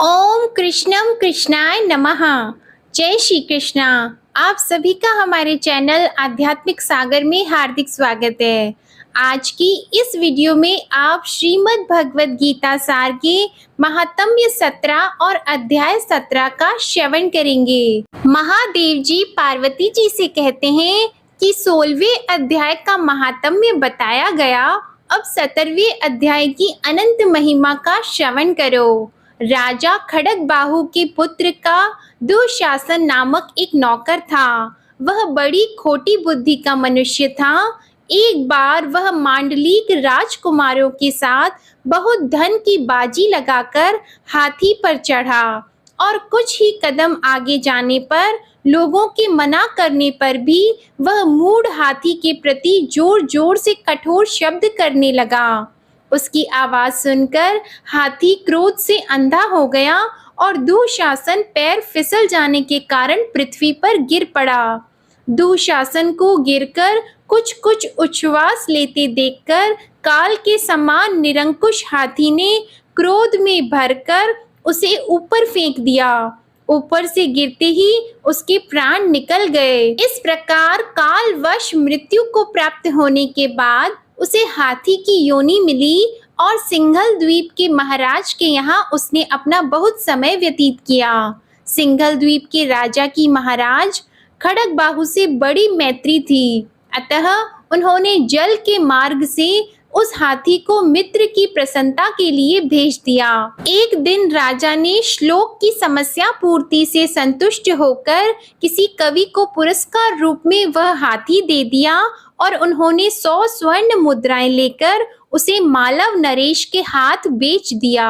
ओम कृष्णम कृष्णाय नमः। जय श्री कृष्णा। आप सभी का हमारे चैनल आध्यात्मिक सागर में हार्दिक स्वागत है। आज की इस वीडियो में आप श्रीमद् भगवद गीता सार के महात्म्य 17 और अध्याय 17 का श्रवण करेंगे। महादेव जी पार्वती जी से कहते हैं कि 16वें अध्याय का महात्म्य बताया गया, अब 17वें अध्याय की अनंत महिमा का श्रवण करो। राजा खड्गबाहु के पुत्र का दुशासन नामक एक नौकर था। वह बड़ी खोटी बुद्धि का मनुष्य था। एक बार वह मांडलिक राजकुमारों के साथ बहुत धन की बाजी लगाकर हाथी पर चढ़ा और कुछ ही कदम आगे जाने पर लोगों के मना करने पर भी वह मूढ़ हाथी के प्रति जोर जोर से कठोर शब्द करने लगा। उसकी आवाज सुनकर हाथी क्रोध से अंधा हो गया और दुशासन पैर फिसल जाने के कारण पृथ्वी पर गिर पड़ा। दुशासन को गिरकर कुछ कुछ उच्छ्वास लेते देखकर काल के समान निरंकुश हाथी ने क्रोध में भरकर उसे ऊपर फेंक दिया। ऊपर से गिरते ही उसके प्राण निकल गए। इस प्रकार कालवश मृत्यु को प्राप्त होने के बाद उसे हाथी की योनि मिली और सिंघल द्वीप के महाराज के यहाँ उसने अपना बहुत समय व्यतीत किया। सिंघल द्वीप के राजा की महाराज खड्गबाहु से बड़ी मैत्री थी, अतः उन्होंने जल के मार्ग से उस हाथी को मित्र की प्रसन्नता के लिए भेज दिया। एक दिन राजा ने श्लोक की समस्या पूर्ति से संतुष्ट होकर किसी कवि को पुरस्कार रूप में वह हाथी दे दिया और उन्होंने 100 स्वर्ण मुद्राएं लेकर उसे मालव नरेश के हाथ बेच दिया।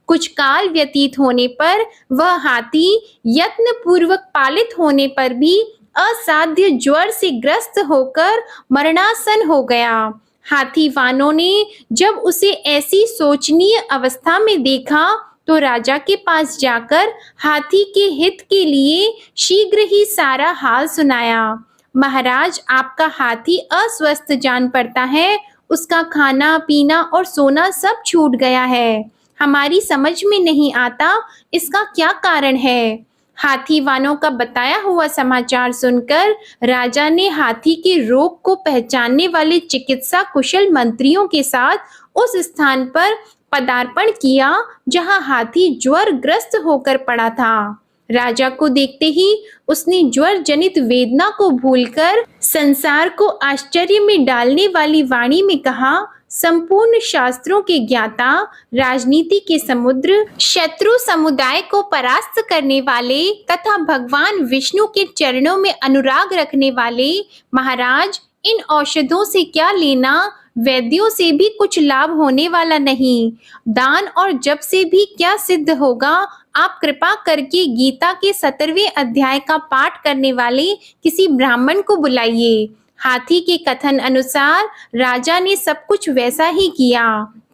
कुछ काल व्यतीत होने पर वह हाथी यत्न पूर्वक पालित होने पर भी असाध्य ज्वर से ग्रस्त होकर मरणासन हो गया। हाथी वानों ने जब उसे ऐसी शोचनीय अवस्था में देखा तो राजा के पास जाकर हाथी के हित के लिए शीघ्र ही सारा हाल सुनाया। महाराज, आपका हाथी अस्वस्थ जान पड़ता है, उसका खाना पीना और सोना सब छूट गया है। हमारी समझ में नहीं आता इसका क्या कारण है। हाथी वानों का बताया हुआ समाचार सुनकर राजा ने हाथी के रोग को पहचानने वाले चिकित्सा कुशल मंत्रियों के साथ उस स्थान पर पदार्पण किया जहां हाथी ज्वर ग्रस्त होकर पड़ा था। राजा को देखते ही उसने ज्वर जनित वेदना को भूलकर संसार को आश्चर्य में डालने वाली वाणी में कहा, संपूर्ण शास्त्रों के ज्ञाता, राजनीति के समुद्र, शत्रु समुदाय को परास्त करने वाले तथा भगवान विष्णु के चरणों में अनुराग रखने वाले महाराज, इन औषधों से क्या लेना, वैद्यों से भी कुछ लाभ होने वाला नहीं। दान और जप से भी क्या सिद्ध होगा। आप कृपा करके गीता के 17वें अध्याय का पाठ करने वाले किसी ब्राह्मण को बुलाइए। हाथी के कथन अनुसार राजा ने सब कुछ वैसा ही किया।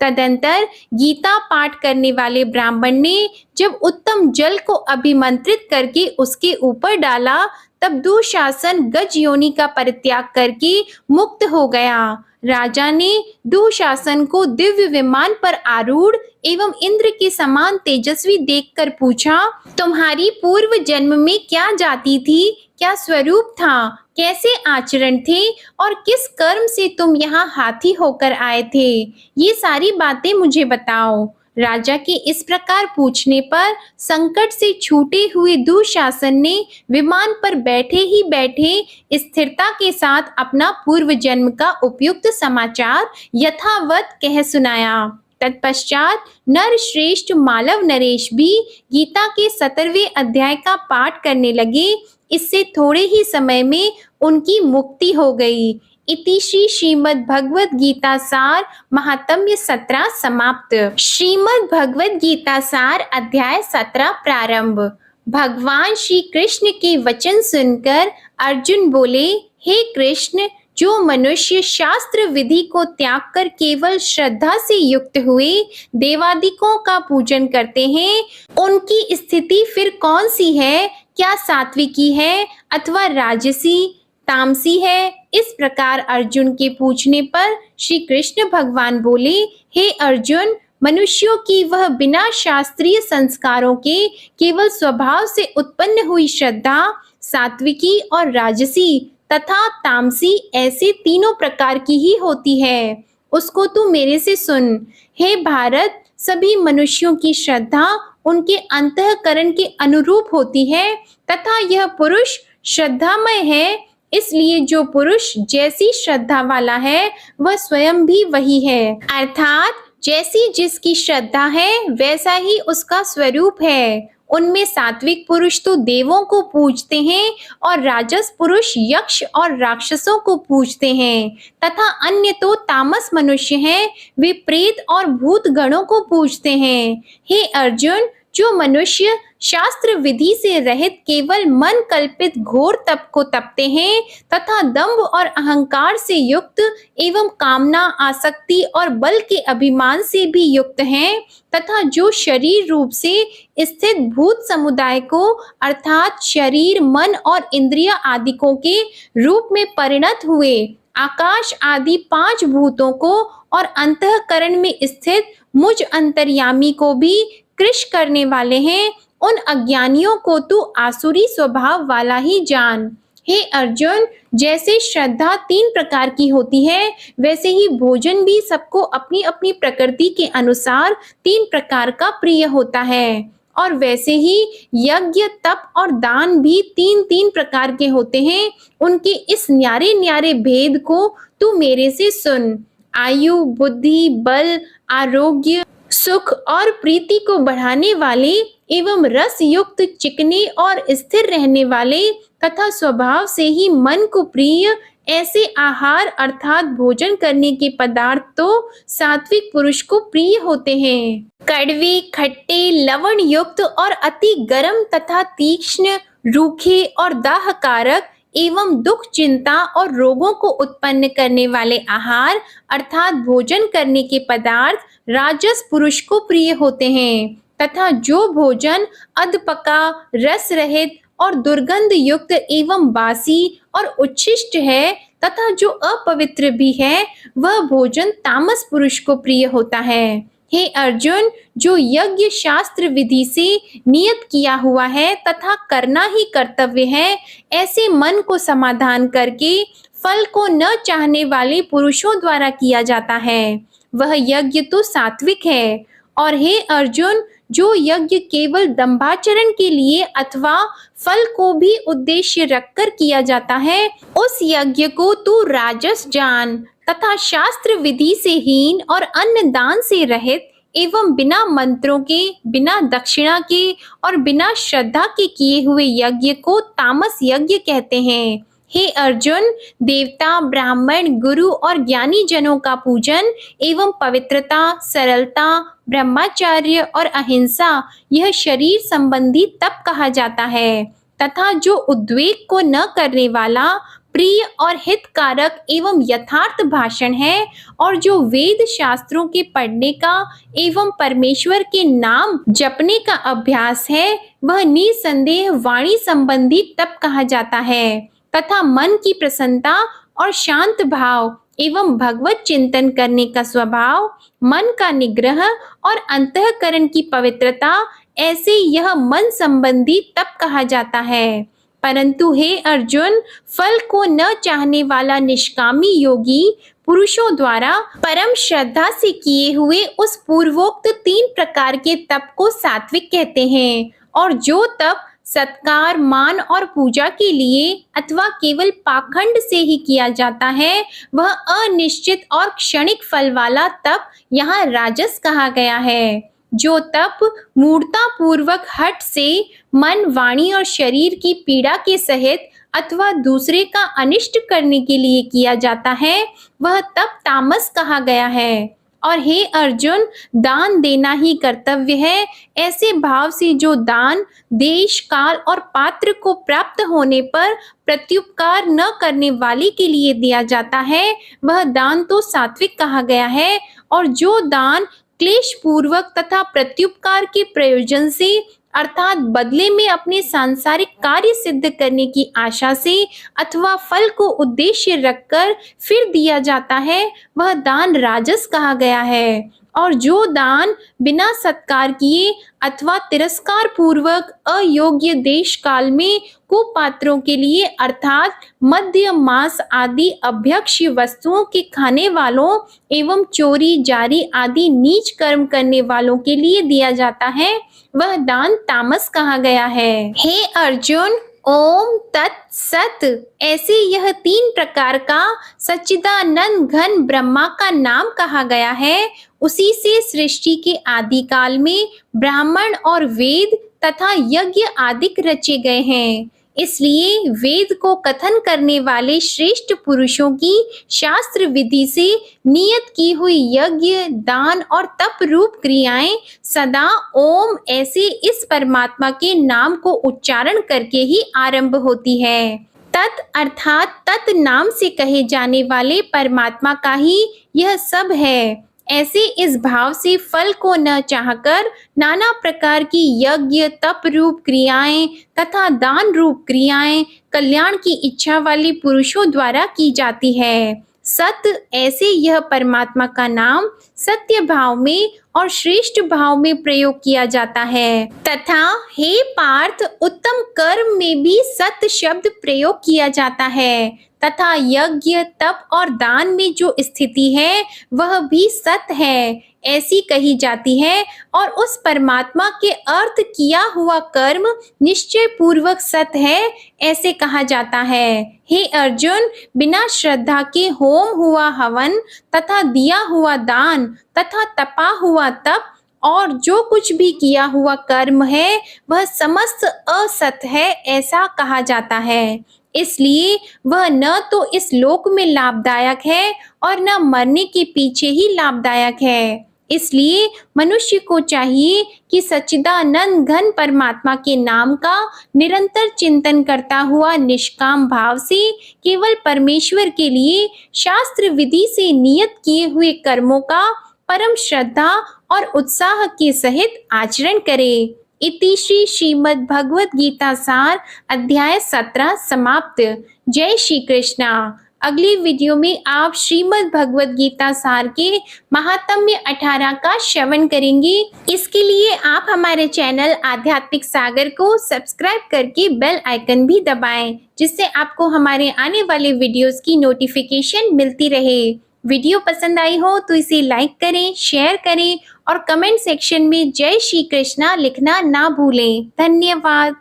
तदंतर गीता पाठ करने वाले ब्राह्मण ने जब उत्तम जल को अभिमंत्रित करके उसके ऊपर डाला, तब दुशासन गज योनि का परित्याग करके मुक्त हो गया। राजा ने दुशासन को दिव्य विमान पर आरूढ़ एवं इंद्र के समान तेजस्वी देखकर पूछा, तुम्हारी पूर्व जन्म में क्या जाति थी, क्या स्वरूप था, कैसे आचरण थे और किस कर्म से तुम यहाँ हाथी होकर आए थे, ये सारी बातें मुझे बताओ। राजा के इस प्रकार पूछने पर संकट से छूटे हुए दुशासन ने विमान पर बैठे ही बैठे स्थिरता के साथ अपना पूर्व जन्म का उपयुक्त समाचार यथावत कह सुनाया। तत्पश्चात नर श्रेष्ठ मालव नरेश भी गीता के 17वें अध्याय का पाठ करने लगे। इससे थोड़े ही समय में उनकी मुक्ति हो गई। इति श्री श्रीमद् भगवद गीता सार महात्म्य 17 समाप्त। श्रीमद् भगवद गीता सार अध्याय 17 प्रारंभ। भगवान श्री कृष्ण के वचन सुनकर अर्जुन बोले, हे कृष्ण, जो मनुष्य शास्त्र विधि को त्याग कर केवल श्रद्धा से युक्त हुए देवादिकों का पूजन करते हैं, उनकी स्थिति फिर कौन सी है? क्या सात्विकी है अथवा राजसी, तामसी है? इस प्रकार अर्जुन के पूछने पर श्री कृष्ण भगवान बोले, हे अर्जुन, मनुष्यों की वह बिना शास्त्रीय संस्कारों के केवल स्वभाव से उत्पन्न हुई श्रद्धा, सात्विकी और राजसी तथा तामसी ऐसे तीनों प्रकार की ही होती है। उसको तू मेरे से सुन। हे भारत, सभी मनुष्यों की श्रद्धा उनके अंतःकरण के अनुरूप होती है तथा यह पुरुष श्रद्धामय है। इसलिए जो पुरुष जैसी श्रद्धा वाला है वह स्वयं भी वही है, अर्थात जैसी जिसकी श्रद्धा है वैसा ही उसका स्वरूप है। उनमें सात्विक पुरुष तो देवों को पूजते हैं और राजस पुरुष यक्ष और राक्षसों को पूजते हैं तथा अन्य तो तामस मनुष्य हैं, वे प्रेत और भूत गणों को पूजते हैं। हे अर्जुन, जो मनुष्य शास्त्र विधि से रहित केवल मन कल्पित घोर तप को तपते हैं तथा दंभ और अहंकार से युक्त एवं कामना, आसक्ति और बल के अभिमान से भी युक्त हैं तथा जो शरीर रूप से स्थित भूत समुदाय को अर्थात शरीर, मन और इंद्रिय आदिकों के रूप में परिणत हुए आकाश आदि 5 भूतों को और अंतःकरण में स्थित मुझ अंतर्यामी को भी कृश करने वाले हैं, उन अज्ञानियों को तू आसुरी स्वभाव वाला ही जान। हे अर्जुन, जैसे श्रद्धा 3 प्रकार की होती है वैसे ही भोजन भी सबको अपनी अपनी प्रकृति के अनुसार 3 प्रकार का प्रिय होता है और वैसे ही यज्ञ, तप और दान भी 3-3 प्रकार के होते हैं। उनके इस न्यारे न्यारे भेद को तू मेरे से सुन। आयु, बुद्धि, बल, आरोग्य, सुख और प्रीति को बढ़ाने वाले एवं रस युक्त, चिकने और स्थिर रहने वाले तथा स्वभाव से ही मन को प्रिय ऐसे आहार अर्थात भोजन करने के पदार्थ तो सात्विक पुरुष को प्रिय होते हैं। कड़वे, खट्टे, लवण युक्त और अति गर्म तथा तीक्ष्ण, रूखे और दाहकारक एवं दुख, चिंता और रोगों को उत्पन्न करने वाले आहार अर्थात भोजन करने के पदार्थ राजस पुरुष को प्रिय होते हैं तथा जो भोजन अधपका, रस रहित और दुर्गंध युक्त एवं बासी और उच्छिष्ट है तथा जो अपवित्र भी है वह भोजन तामस पुरुष को प्रिय होता है। हे अर्जुन, जो यज्ञ शास्त्र विधि से नियत किया हुआ है तथा करना ही कर्तव्य है, ऐसे मन को समाधान करके फल को न चाहने वाले पुरुषों द्वारा किया जाता है, वह यज्ञ तो सात्विक है। और हे अर्जुन, जो यज्ञ केवल दंभाचरण के लिए अथवा फल को भी उद्देश्य रखकर किया जाता है, उस यज्ञ को तू राजस जान तथा शास्त्र विधि से हीन और अन्न दान से रहित एवं बिना मंत्रों के, बिना दक्षिणा के और बिना श्रद्धा के किए हुए यज्ञ को तामस यज्ञ कहते हैं। हे अर्जुन, देवता, ब्राह्मण, गुरु और ज्ञानी जनों का पूजन एवं पवित्रता, सरलता, ब्रह्मचर्य और अहिंसा यह शरीर संबंधी तप कहा जाता है तथा जो उद्वेग को न करने वाला, प्रिय और हितकारक एवं यथार्थ भाषण है और जो वेद शास्त्रों के पढ़ने का एवं परमेश्वर के नाम जपने का अभ्यास है, वह निसंदेह वाणी संबंधी तप कहा जाता है तथा मन की प्रसन्नता और शांत भाव एवं भगवत चिंतन करने का स्वभाव, मन का निग्रह और अंतःकरण की पवित्रता, ऐसे यह मन संबंधी तप कहा जाता है। परंतु हे अर्जुन, फल को न चाहने वाला निष्कामी योगी पुरुषों द्वारा परम श्रद्धा से किए हुए उस पूर्वोक्त 3 प्रकार के तप को सात्विक कहते हैं और जो तप सत्कार, मान और पूजा के लिए अथवा केवल पाखंड से ही किया जाता है, वह अनिश्चित और क्षणिक फल वाला तप यहाँ राजस कहा गया है। जो तप मूढ़ता पूर्वक हठ से मन, वाणी और शरीर की पीड़ा के सहित अथवा दूसरे का अनिष्ट करने के लिए किया जाता है, वह तप तामस कहा गया है। और हे अर्जुन, दान देना ही कर्तव्य है, ऐसे भाव से जो दान देश, काल और पात्र को प्राप्त होने पर प्रत्युपकार न करने वाले के लिए दिया जाता है, वह दान तो सात्विक कहा गया है। और जो दान क्लेश पूर्वक तथा प्रत्युपकार के प्रयोजन से अर्थात बदले में अपने सांसारिक कार्य सिद्ध करने की आशा से अथवा फल को उद्देश्य रखकर फिर दिया जाता है, वह दान राजस कहा गया है। और जो दान बिना सत्कार किए अथवा तिरस्कार पूर्वक अयोग्य देश काल में कुपात्रों के लिए अर्थात मद्य मांस आदि अभक्ष्य वस्तुओं के खाने वालों एवं चोरी जारी आदि नीच कर्म करने वालों के लिए दिया जाता है, वह दान तामस कहा गया है। हे अर्जुन, ओम तत्सत। ऐसे यह 3 प्रकार का सच्चिदानंद घन ब्रह्मा का नाम कहा गया है। उसी से सृष्टि के आदि काल में ब्राह्मण और वेद तथा यज्ञ आदि रचे गए हैं। इसलिए वेद को कथन करने वाले श्रेष्ठ पुरुषों की शास्त्र विधि से नियत की हुई यज्ञ, दान और तप रूप क्रियाएं सदा ओम ऐसे इस परमात्मा के नाम को उच्चारण करके ही आरंभ होती है। तत् अर्थात तत् नाम से कहे जाने वाले परमात्मा का ही यह सब है। ऐसे इस भाव से फल को न चाहकर नाना प्रकार की यज्ञ, तप रूप क्रियाएं तथा दान रूप क्रियाएं कल्याण की इच्छा वाले पुरुषों द्वारा की जाती है। सत ऐसे यह परमात्मा का नाम सत्य भाव में और श्रेष्ठ भाव में प्रयोग किया जाता है तथा हे पार्थ, उत्तम कर्म में भी सत शब्द प्रयोग किया जाता है तथा यज्ञ, तप और दान में जो स्थिति है वह भी सत है ऐसी कही जाती है और उस परमात्मा के अर्थ किया हुआ कर्म निश्चय पूर्वक सत है ऐसे कहा जाता है। हे अर्जुन, बिना श्रद्धा के होम हुआ हवन तथा दिया हुआ दान तथा तपा हुआ तप और जो कुछ भी किया हुआ कर्म है वह समस्त असत है ऐसा कहा जाता है। इसलिए वह न तो इस लोक में लाभदायक है और न मरने के पीछे ही लाभदायक है। इसलिए मनुष्य को चाहिए कि सच्चिदानंद घन परमात्मा के नाम का निरंतर चिंतन करता हुआ निष्काम भाव से केवल परमेश्वर के लिए शास्त्र विधि से नियत किए हुए कर्मों का परम श्रद्धा और उत्साह के सहित आचरण करे। इति श्री श्रीमद् भगवद गीता सार अध्याय 17 समाप्त। जय श्री कृष्णा। अगली वीडियो में आप श्रीमद् भगवद गीता सार के महात्म्य 18 का श्रवण करेंगे। इसके लिए आप हमारे चैनल आध्यात्मिक सागर को सब्सक्राइब करके बेल आइकन भी दबाएं, जिससे आपको हमारे आने वाले वीडियोस की नोटिफिकेशन मिलती रहे। वीडियो पसंद आई हो तो इसे लाइक करें, शेयर करें और कमेंट सेक्शन में जय श्री कृष्णा लिखना ना भूलें। धन्यवाद।